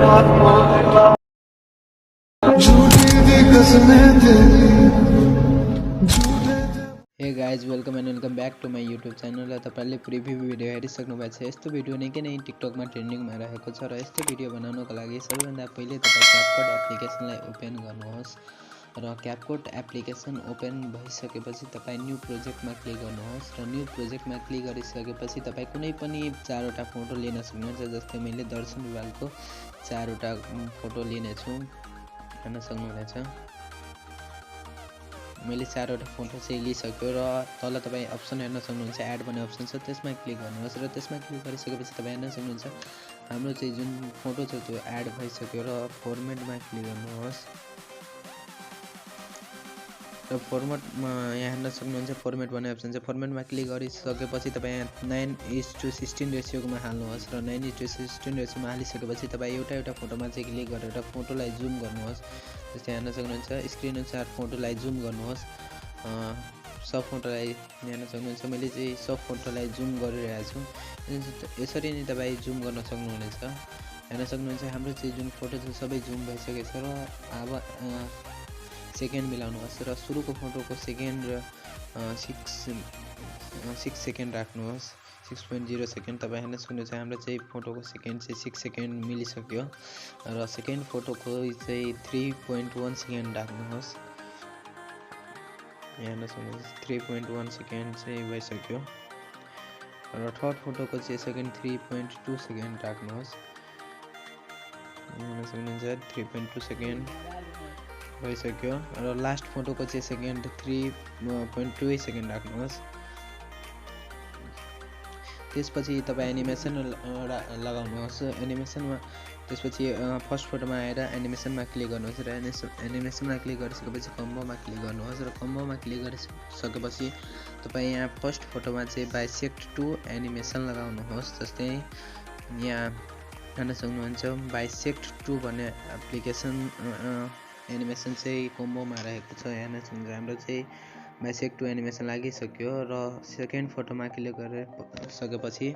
झूठी दी कसमे तेरी झूठे hey guys welcome and welcome back to my YouTube channel. तपाईले प्रिभ्यू भिडियो हेरिसक्नुभएको छ। यस्तो भिडियो निकै नै टिकटकमा ट्रेन्डिङमा रहेको छ र यस्तो भिडियो बनाउनको लागि सबैभन्दा पहिले तपाई क्यापकट एप्लिकेसनलाई ओपन गर्नुहोस् र क्यापकट एप्लिकेसन ओपन भइसकेपछि तपाई न्यू प्रोजेक्टमा क्लिक गर्नुहोस् र न्यू प्रोजेक्टमा क्लिक गरिसकेपछि तपाई कुनै पनि चारवटा फोटो लिन सक्नुहुन्छ। जस्तै मैले दर्शन विभागको चारवटा फोटो लिने छु, हेर्न सक्नुहुनेछ। मैले चारवटा फोटो चाहिँ लिइसक्यो र तल तपाईँ अप्सन हेर्न सक्नुहुन्छ, एड भन्ने अप्सन छ, त्यसमा क्लिक गर्नुहोस् र त्यसमा क्लिक गरिसकेपछि तपाईँ हेर्न सक्नुहुन्छ हाम्रो चाहिँ जुन फोटो छ त्यो एड भइसक्यो र फर्मेटमा क्लिक गर्नुहोस् र फर्मेटमा यहाँ हेर्न सक्नुहुन्छ फर्मेट भन्ने अप्सन छ। फर्मेटमा क्लिक गरिसकेपछि तपाईँ यहाँ 9:16 रेसियोमा हाल्नुहोस् र 9:16 रेसियोमा हालिसकेपछि तपाईँ एउटा फोटोमा चाहिँ क्लिक गरेर फोटोलाई जुम गर्नुहोस्। जस्तै हेर्न सक्नुहुन्छ स्क्रिन अनुसार फोटोलाई जुम गर्नुहोस्। सब फोटोलाई हेर्न सक्नुहुन्छ, मैले चाहिँ सब फोटोलाई जुम गरिरहेको छु। यसरी नै तपाईँ जुम गर्न सक्नुहुनेछ। हेर्न सक्नुहुन्छ हाम्रो चाहिँ जुन फोटो छ सबै जुम भइसकेको छ र अब सेकेन्ड मिलाउनुहोस् र सुरुको फोटोको सेकेन्ड र 6 सेकेन्ड राख्नुहोस्। 6.0 सेकेन्ड तपाईँ हेर्न सक्नुहुन्छ हाम्रो चाहिँ फोटोको सेकेन्ड चाहिँ 6 सेकेन्ड मिलिसक्यो र सेकेन्ड फोटोको चाहिँ 3.1 सेकेन्ड राख्नुहोस्। हेर्न सक्नुहुन्छ 3.1 सेकेन्ड चाहिँ भइसक्यो र थर्ड फोटोको चाहिँ सेकेन्ड 3.2 सेकेन्ड राख्नुहोस्। हेर्न सक्नुहुन्छ 3.2 सेकेन्ड भइसक्यो र लास्ट फोटोको चाहिँ सेकेन्ड 3.2 सेकेन्ड राख्नुहोस्। त्यसपछि तपाईँ एनिमेसन लगाउनुहोस्। एनिमेसनमा त्यसपछि फर्स्ट फोटोमा आएर एनिमेसनमा क्लिक गर्नुहोस् र एनिमेसनमा क्लिक गरिसकेपछि कम्बोमा क्लिक गर्नुहोस् र कम्बोमा क्लिक गरिसकेपछि तपाईँ यहाँ फर्स्ट फोटोमा चाहिँ बाइसेक्ट टु एनिमेसन लगाउनुहोस्। जस्तै यहाँ हेर्न सक्नुहुन्छ बाइसेक्ट टु भन्ने एप्लिकेसन एनिमेसन चाहिँ कम्बोमा रहेको छ। हेर्न सक्नुहुन्छ हाम्रो चाहिँ बाइसेक्ट टु एनिमेसन लागिसक्यो र सेकेन्ड फोटोमा क्लिक गरिसकेपछि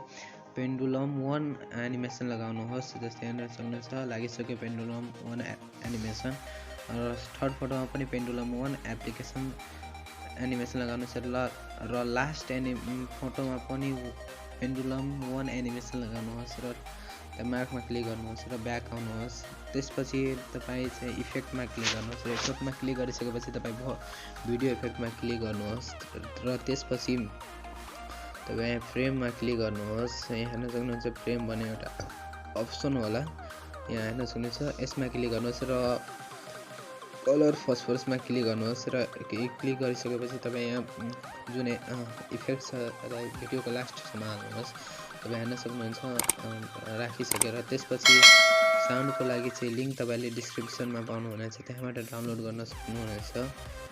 पेन्डुलम 1 एनिमेसन लगाउनुहोस्। जस्तै हेर्न सक्नुहुन्छ लागिसक्यो पेन्डुलम 1 एनिमेसन र थर्ड फोटोमा पनि पेन्डुलम 1 एप्लिकेसन एनिमेसन लगाउनुहोस् र लास्ट फोटोमा पनि पेन्डुलम 1 एनिमेसन लगाउनुहोस् र मार्कमा क्लिक गर्नुहोस् र ब्याक आउनुहोस्। त्यसपछि तपाईँ चाहिँ इफेक्टमा क्लिक गर्नुहोस् र इफेक्टमा क्लिक गरिसकेपछि तपाईँ भिडियो इफेक्टमा क्लिक गर्नुहोस् र त्यसपछि तपाईँ फ्रेममा क्लिक गर्नुहोस्। यहाँ हेर्न सक्नुहुन्छ फ्रेम भन्ने एउटा अप्सन होला, यहाँ हेर्न सक्नुहुन्छ यसमा क्लिक गर्नुहोस् र कलर फस्फोरसमा क्लिक गर्नुहोस् र क्लिक गरिसकेपछि तपाईँ यहाँ जुन इफेक्ट छ भिडियोको लास्टसम्म हाल्नुहोस्। तपाईँ हेर्न सक्नुहुन्छ राखिसकेर त्यसपछि साउन्डको लागि चाहिँ लिङ्क तपाईँले डिस्क्रिप्सनमा पाउनुहुनेछ, त्यहाँबाट डाउनलोड गर्न सक्नुहुनेछ।